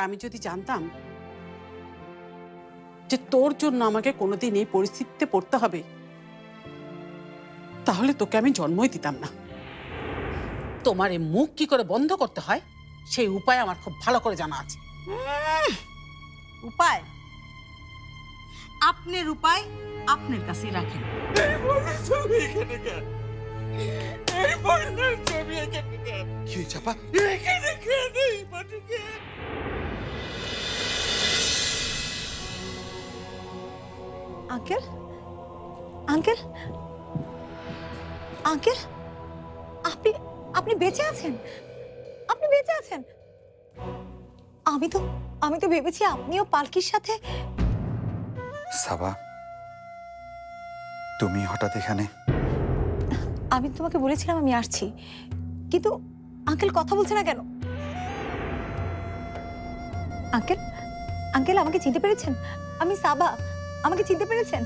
আমি যদি জানতাম যে তোর জন্য আমাকে কোনোদিন এই পরিস্থিতিতে পড়তে হবে, তাহলে তোকে আমি জন্মই দিতাম না। তোমার এই মুখ কি করে বন্ধ করতে হয় সেই উপায় আমার খুব ভালো করে জানা আছে। উপায়? আপনার উপায় আপনার কাছেই রাখেন। আঙ্কেল, আঙ্কেল, আঙ্কেল, আপনি আপনি বেঁচে আছেন? আপনি বেঁচে আছেন? আমি তো ভেবেছি আপনিও পালকির সাথে। সাবা, তুমি হঠাৎ এখানে? আমি তোমাকে বলেছিলাম আমি আসছি, কিন্তু আঙ্কেল কথা বলছে না কেন? আঙ্কেল, আঙ্কেল আমাকে চিনতে পেরেছেন? আমি সাবা, আমাকে চিনতে পেরেছেন?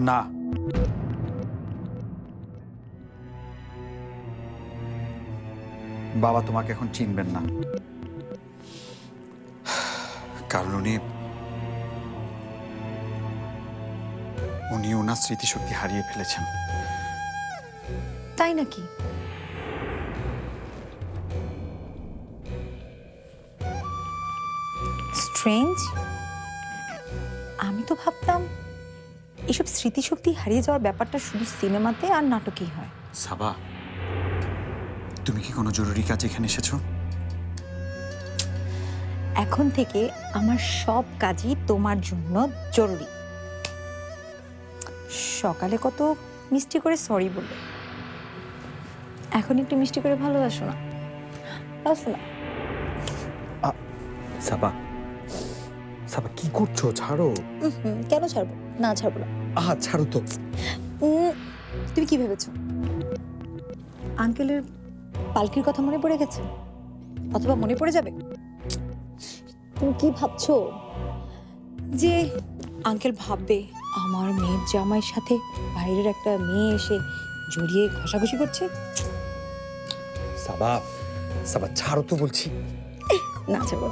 না, বাবা তোমাকে এখন চিনবেন না, কারণ উনি ওনার স্মৃতিশক্তি হারিয়ে ফেলেছেন। তাই নাকি? স্ট্রেঞ্জ। আমি তো ভাবতাম এসব স্মৃতিশক্তি হারিয়ে যাওয়ার ব্যাপারটা শুধু সিনেমাতে আর নাটকেই হয়। সাবা, তুমি কি কোনো জরুরি কাজ এখানে এসেছো? এখন থেকে আমার সব কাজই তোমার জন্য জরুরি। সকালে কত মিষ্টি করে সরি বললে, এখন একটু মিষ্টি করে ভালোবাসো না? বাসো না? সাবা, সাবা কি করছো? ছাড়ো। কেন ছাড়বো? না ছাড়বো না। ছাড়ো তো। তুমি কি ভেবেছো আঙ্কেলের পালকির কথা মনে পড়ে গেছে, অথবা মনে পড়ে যাবে? তুমি কি ভাবছো যে আঙ্কেল ভাববে আমার মেয়ের জামাইয়ের সাথে বাইরের একটা মেয়ে এসে জড়িয়ে ঘষাঘষি করছে? সাবা, সাবা ছাড়ো তো বলছি। না ছাড়বো।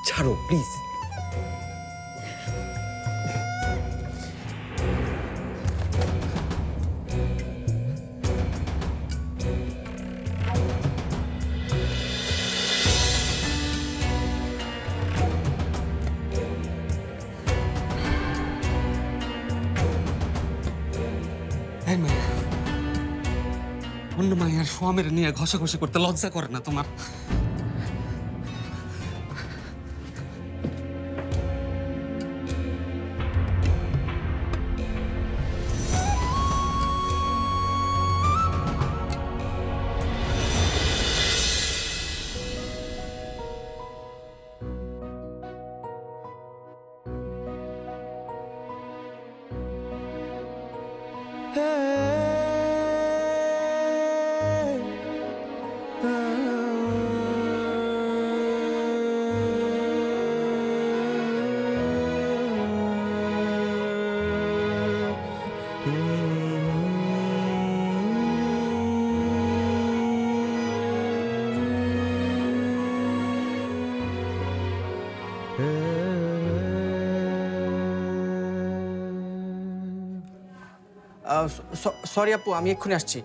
ছাড়ো প্লিজ। অন্য মায়ের স্বামীর নিয়ে ঘষাঘষি করতে লজ্জা করে না তোমার? সরি আপু, আমি এক্ষুনি আসছি।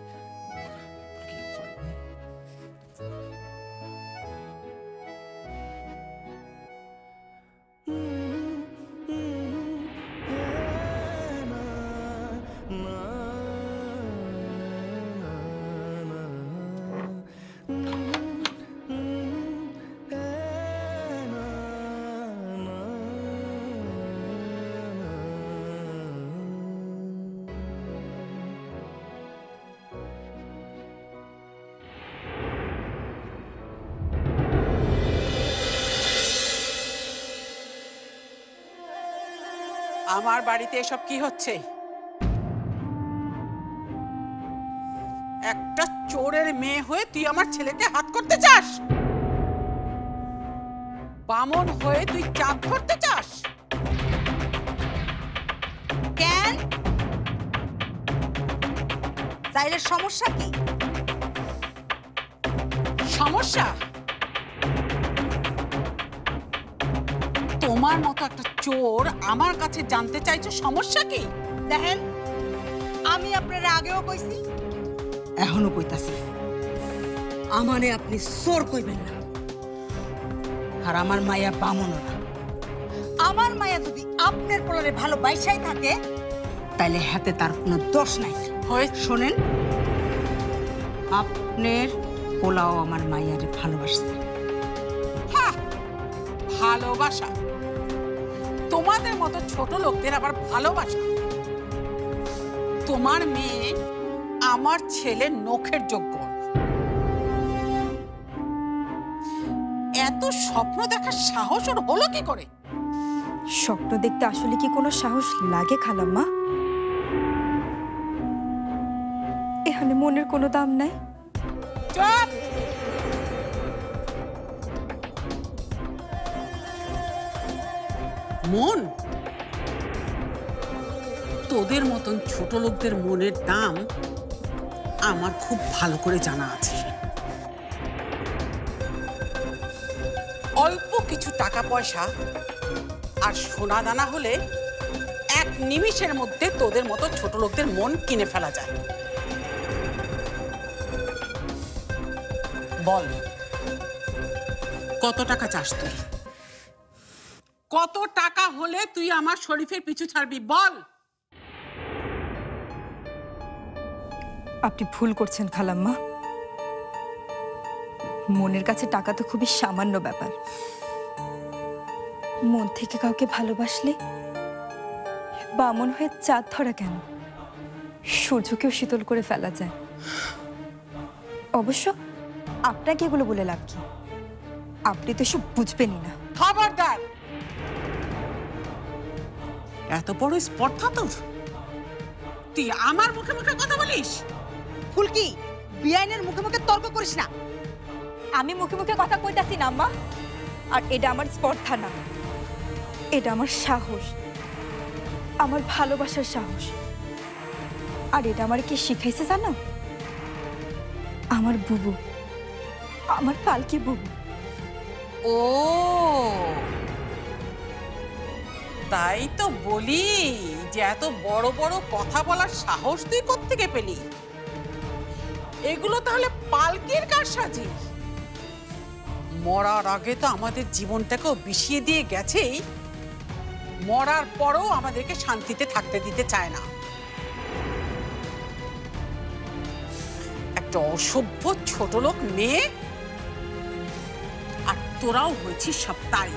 আমার বাড়িতে এসব কি হচ্ছে? একটা চোরের মেয়ে হয়ে তুই আমার ছেলেকে হাত করতে চাস? বামন হয়ে তুই চাপ ধরতে চাস? কেন? সাইলের সমস্যা কি? সমস্যা? তোমার মতো একটা চোর আমার কাছে জানতে চাইছো সমস্যা কি? দেখেন, আমি আপনার আগেও কইছি, এখনো কইতাছি, আমারে আপনি চোর কইবেন না। আর আমার মায়া বামনও না। আমার মায়া যদি আপনার পোলারে ভালোবাসাই থাকে, তাইলে হাতে তার কোনো দোষ নাই। হয় শোনেন, আপনার পোলাও আমার মায়ারে ভালোবাসছে। হ্যাঁ, ভালোবাসা? তোমাদের মতো ছোট লোকদের আবার ভালোবাসা? তোমার মেয়ে আমার ছেলের নখের যোগ্য। এত স্বপ্ন দেখার সাহস ওর হলো কি করে? স্বপ্ন দেখতে আসলে কি কোনো সাহস লাগে খালাম্মা? এখানে মনের কোনো দাম নাই। চুপ! মন? তোদের মতন ছোট লোকদের মনের দাম আমার খুব ভালো করে জানা আছে। অল্প কিছু টাকা পয়সা আর সোনা দানা হলে এক নিমিষের মধ্যে তোদের মতো ছোট লোকদের মন কিনে ফেলা যায়। বল, কত টাকা চাস তুই? কত টাকা হলে তুই আমার শরীফের পিছু ছাড়বি? বল। আপনি ভুল করছেন খালাম্মা। মনের কাছে টাকা তো খুবই সামান্য ব্যাপার। মন থেকে কাউকে ভালোবাসলে বামন হয়ে চাঁদ ধরা কেন, সূর্যকেও শীতল করে ফেলা যায়। অবশ্য আপনাকে এগুলো বলে লাভ কি? আপনি তো সব বুঝবেনই না। খবরদার! এত বড় স্পর্ধা তোর? তুই আমার মুখে মুখে কথা বলিস? ফুলকি, বিআইনের মুখে মুখে তর্ক করিস না। আমি মুখে মুখে কথা কইতাছি না আম্মা। আর এটা আমার স্পর্ধা না, এটা আমার সাহস, আমার ভালোবাসার সাহস। আর এটা আমার কে শিখাইছে জানো? আমার বুবু, আমার পালকি বুবু। ও তাই তো বলি যে এত বড় বড় কথা বলার সাহস তুই কোত্থেকে পেলি? এগুলো তাহলে পালকির কারসাজি? মরার আগে তো আমাদের জীবনটাকেও বিষিয়ে দিয়ে গেছেই, মরার পরও আমাদেরকে শান্তিতে থাকতে দিতে চায় না। একটা অসভ্য ছোট লোক মেয়ে, আর তোরাও হয়েছিস সব তাই।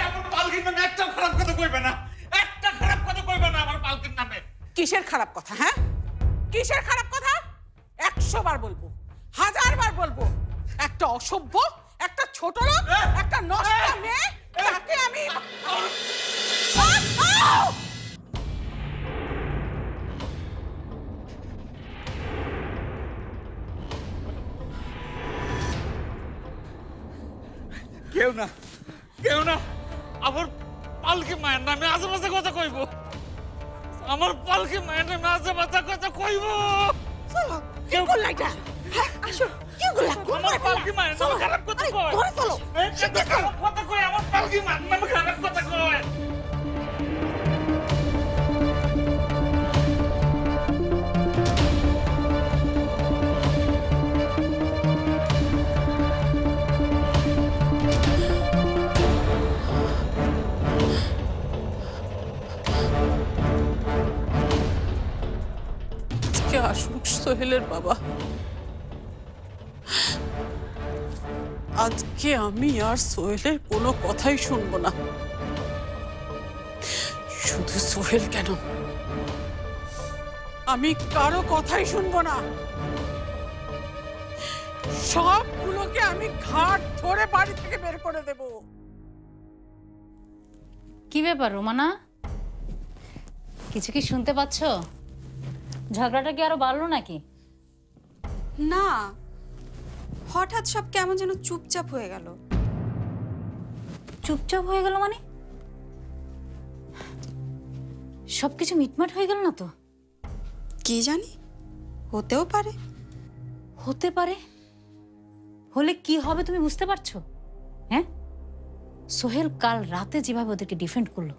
আমার পালকির নামে একটা খারাপ কথা কইবে না, একটা খারাপ কথা কইবে না আমার পালকির নামে। কিসের খারাপ কথা? হ্যাঁ, কিসের খারাপ কথা? 100 বার বলবো, 1000 বার বলবো, একটা অসভ্য, একটা ছোট লোক, একটা নষ্ট মেয়ে, তাকে আমি কেউ না, কেউ না আমার পালকি মায়ের নামে আশেপাশে কথা কইব। আমার পালকি মায়ের নামে আশেপাশে কথা কইব। চলো, কি করলা এটা? আসো, কি করলা? আমার পালকি মায়ের নামে খারাপ কথা কয়। ঘরে চলো। খারাপ কথা কয়, আমার পালকি মায়ের নামে খারাপ কথা কয়। আসুক সোহেলের বাবা। আজকে আমি আর সোহেলের কোনো কথাই শুনবো না। শুধু সোহেল কেন, আমি কারো কথাই শুনবো না। সবগুলোকে আমি ঘাট ধরে বাড়ি থেকে বের করে দেব। কি ব্যাপার রোমানা, কিছু কি শুনতে পাচ্ছ? ঝগড়াটা কি আরো বাড়লো নাকি? না, হঠাৎ সব কেমন যেন চুপচাপ হয়ে গেল। চুপচাপ হয়ে গেল মানে? সবকিছু মিটমাট হয়ে গেল না তো? কি জানি, হতেও পারে। হতে পারে, হলে কি হবে তুমি বুঝতে পারছো? হ্যাঁ, সোহেল কাল রাতে যেভাবে ওদেরকে ডিফেন্ড করলো,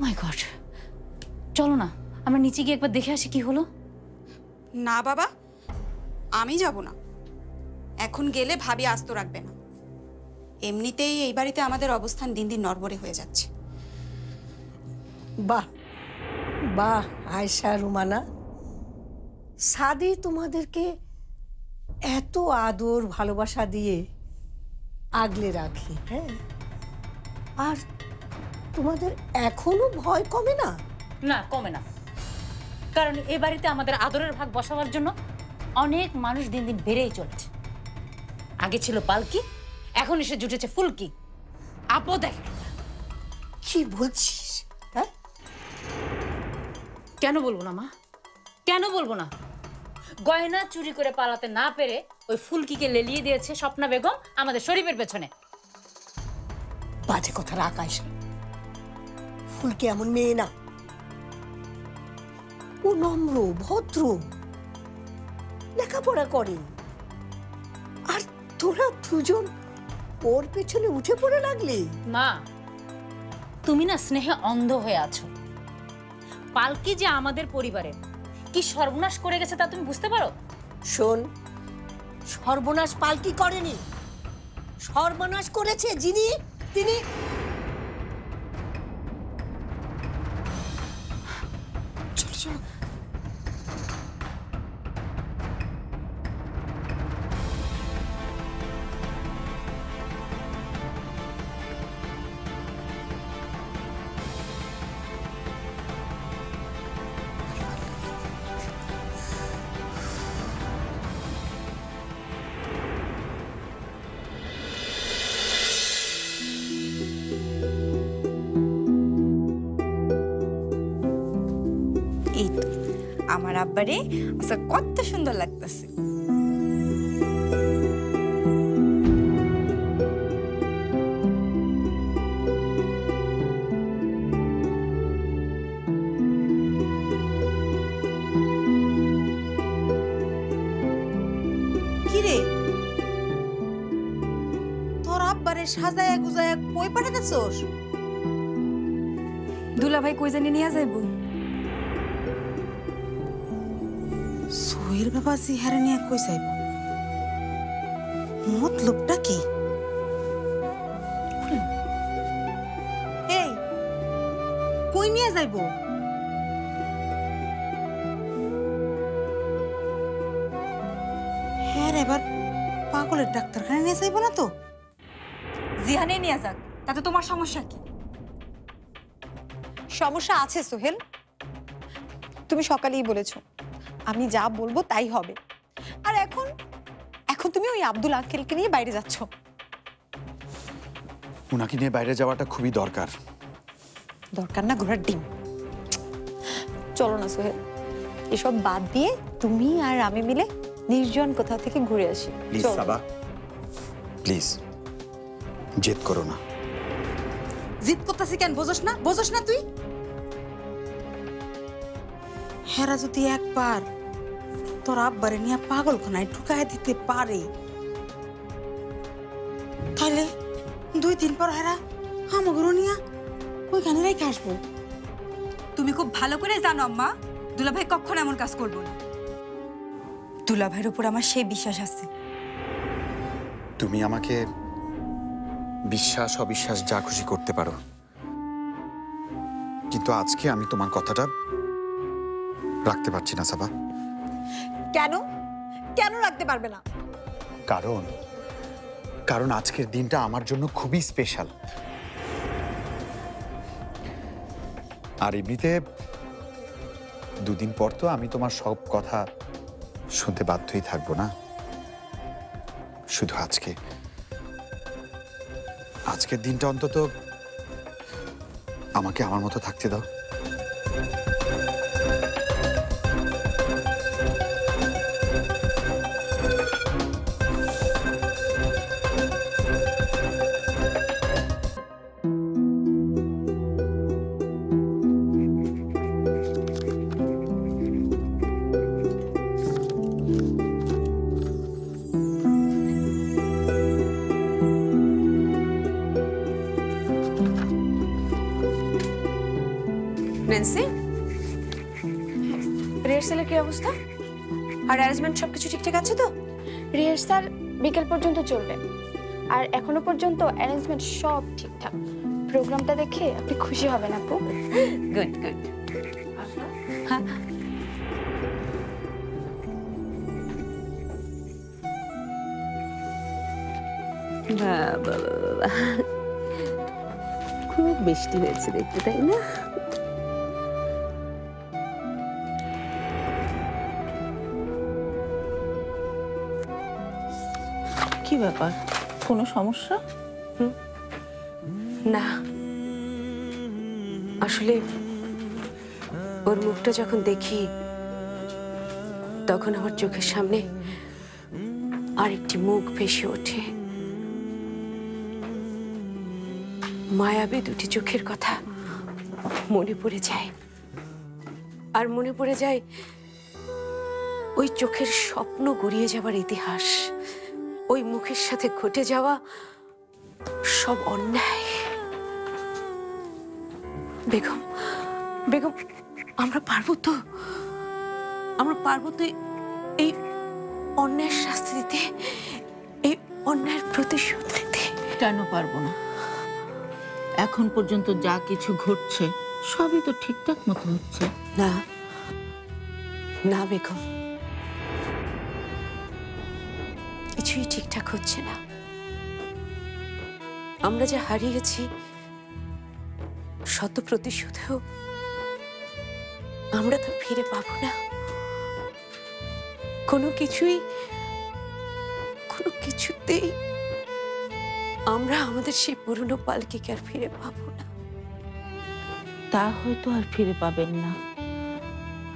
মাই গড। চলো না আমরা নিচে গিয়ে একবার দেখে আসি কি হলো। না বাবা, আমি যাব না। এখন গেলে ভাবি আস্ত রাখবে না। এমনিতেই এই বাড়িতে আমাদের অবস্থান দিন দিন নড়বড়ে হয়ে যাচ্ছে। বাহ বাহ আয়শা, রুমানা, সাদি তোমাদেরকে এত আদর ভালোবাসা দিয়ে আগলে রাখে, হ্যাঁ, আর তোমাদের এখনো ভয় কমে না? না, কমে না, কারণ এ বাড়িতে আমাদের আদরের ভাগ বসাবার জন্য অনেক মানুষ দিন দিন বেড়েই চলেছে। আগে ছিল পালকি, এখন এসে জুটেছে ফুলকি। আপও দেখে। কি বলছিস? হ্যাঁ, কেন বলবো না মা, কেন বলবো না? গয়না চুরি করে পালাতে না পেরে ওই ফুলকিকে লেলিয়ে দিয়েছে স্বপ্না বেগম আমাদের শরীফের পেছনে। বাজে কথা রাখ আয়শা, ফুলকি এমন মেয়ে না, ও নম্র ভদ্র, লেখাপড়া করে, আর তোরা দুজন ওর পেছনে উঠে পড়ে লাগলি। মা, তুমি না স্নেহে অন্ধ হয়ে আছো। পালকি যে আমাদের পরিবারের কি সর্বনাশ করে গেছে তা তুমি বুঝতে পারো? শোন, সর্বনাশ পালকি করেনি, সর্বনাশ করেছে তিনি চলো চলো। এই তো আমার আব্বারে আচ্ছা কত সুন্দর লাগতেছে। কিরে, তোর আব্বারে সাজায় গুজায় কই পাঠাতেছস? দুলা ভাই কই জানি নিয়ে যাইব। সোহেল বাবা চেহারা নিয়ে কই যাইব? মতলবটা কি? এই কই নিয়ে যাইব? হ্যাঁ রে, এবার পাগলের ডাক্তারখানা নিয়ে যাইব না তো? জিহানে নিয়ে যাক, তাতে তোমার সমস্যা কি? সমস্যা আছে সোহেল, তুমি সকালেই বলেছো আমি যা বলবো তাই হবে, আর এখন তুমি ওই আব্দুল আঙ্কেলকে নিয়ে বাইরে যাচ্ছ। ওনাকে নিয়ে বাইরে যাওয়াটা খুবই দরকার। দরকার না ঘোড়ার ডিম। চলো না সোহেল, এসব বাদ দিয়ে তুমি আর আমি মিলে নির্জন কোথাও থেকে ঘুরে আসি। প্লিজ সাবা, প্লিজ জেদ করো না। জিদ করতেছি কেন? বোঝস না তুই? হেরা যদি একবার তোর আব্বারে নিয়ে পাগলখানায় ঢুকায় দিতে পারে, তাহলে 2 দিন পর হেরা আমাগুলো নিয়ে ওইখানে রেখে আসবো। তুমি খুব ভালো করে জানো আম্মা, দুলাভাই কখনো এমন কাজ করবো না। দুলাভাইয়ের উপর আমার সেই বিশ্বাস আছে। তুমি আমাকে বিশ্বাস অবিশ্বাস যা খুশি করতে পারো, কিন্তু আজকে আমি তোমার কথাটা রাখতে পারছি না সাবা। কেন রাখতে পারবে না? কারণ আজকের দিনটা আমার জন্য খুবই স্পেশাল। আর এমনিতে 2 দিন পর তো আমি তোমার সব কথা শুনতে বাধ্যই থাকবো না। শুধু আজকের দিনটা অন্তত আমাকে আমার মতো থাকতে দাও। ন্যান্সি, রিহার্সালের কি অবস্থা? আর অ্যারেঞ্জমেন্ট সবকিছু ঠিকঠাক আছে তো? রিহার্সাল বিকেল পর্যন্ত চলবে, আর এখনো পর্যন্ত অ্যারেঞ্জমেন্ট সব ঠিকঠাক। প্রোগ্রামটা দেখে আপনি খুশি হবেন আপু। Good good. হ্যাঁ, খুব বৃষ্টি হয়েছে দেখতে, তাই না? কি ব্যাপার, কোনো সমস্যা? না, আসলে ওর মুখটা যখন দেখি তখন আমার চোখের সামনে আরেকটি মুখ ভেসে ওঠে। মায়াবী দুটি চোখের কথা মনে পড়ে যায়, আর মনে পড়ে যায় ওই চোখের স্বপ্ন গড়িয়ে যাওয়ার ইতিহাস, ওই মুখের সাথে ঘটে যাওয়া সব অন্যায়। বেগম, বেগম, আমরা পারবো তো? আমরা পারবো তো এই অন্যায়ের শাস্তি দিতে, এই অন্যায়ের প্রতিশোধ নিতে? কেন পারবো না? এখন পর্যন্ত যা কিছু ঘটছে সবই তো ঠিকঠাক মতো হচ্ছে। না না বেগম, কিছুই ঠিকঠাক হচ্ছে না। আমরা যা হারিয়েছি শত প্রতিশোধেও আমরা তা ফিরে পাবো না। কোনো কিছুতেই আমরা আমাদের সেই পুরনো পালকে আর ফিরে পাবো না। তা হয়তো আর ফিরে পাবেন না,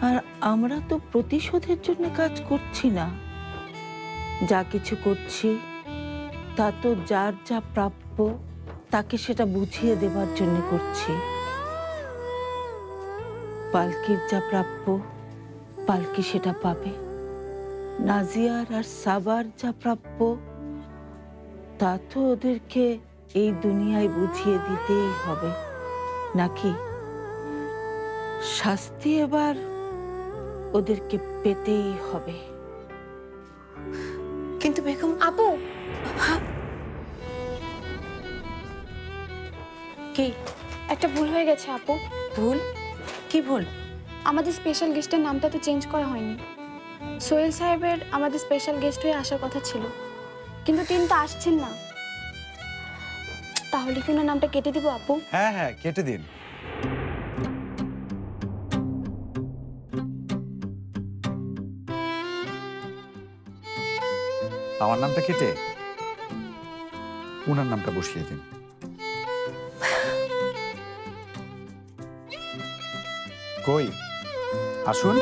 আর আমরা তো প্রতিশোধের জন্য কাজ করছি না। যা কিছু করছি তা তো যার যা প্রাপ্য তাকে সেটা বুঝিয়ে দেবার জন্য করছি। পালকির যা প্রাপ্য পালকি সেটা পাবে, নাজিয়ার আর সাবার যা প্রাপ্য তা তো ওদেরকে এই দুনিয়ায় বুঝিয়ে দিতেই হবে, নাকি? শাস্তি এবার ওদেরকে পেতেই হবে। কিন্তু বেগম, আপু, কি একটা ভুল হয়ে গেছে আপু। ভুল? কি ভুল? আমাদের স্পেশাল গেস্টের নামটা তো চেঞ্জ করা হয়নি। সোহেল সাহেবের আমাদের স্পেশাল গেস্ট হয়ে আসার কথা ছিল, কিন্তু তিনি তো আসছেন না। তাহলে কি ওনার নামটা কেটে দিব আপু? হ্যাঁ হ্যাঁ, কেটে দিন। আমার নামটা কেটে উনার নামটা বসিয়ে দিন। কই, আসুন।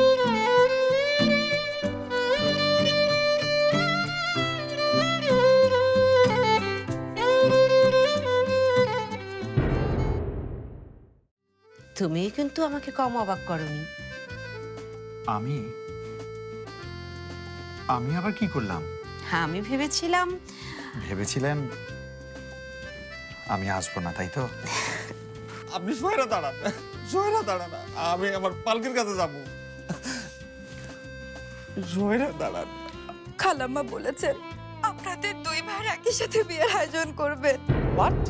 তুমি কিন্তু আমাকে কম অবাক করনি। আমি আবার কি করলাম? হ্যাঁ, আমি ভেবেছিলাম। ভেবেছিলেন আমি আসবো না, তাই তো? আপনি সোহেরা দাঁড়ান, সোহেরা দাঁড়ান, আমি আমার পালকির কাছে যাব। সোহেরা দাঁড়ান। খালাম্মা বলেছেন আপনাদের দুই ভাই একই সাথে বিয়ের আয়োজন করবে। হোয়াট?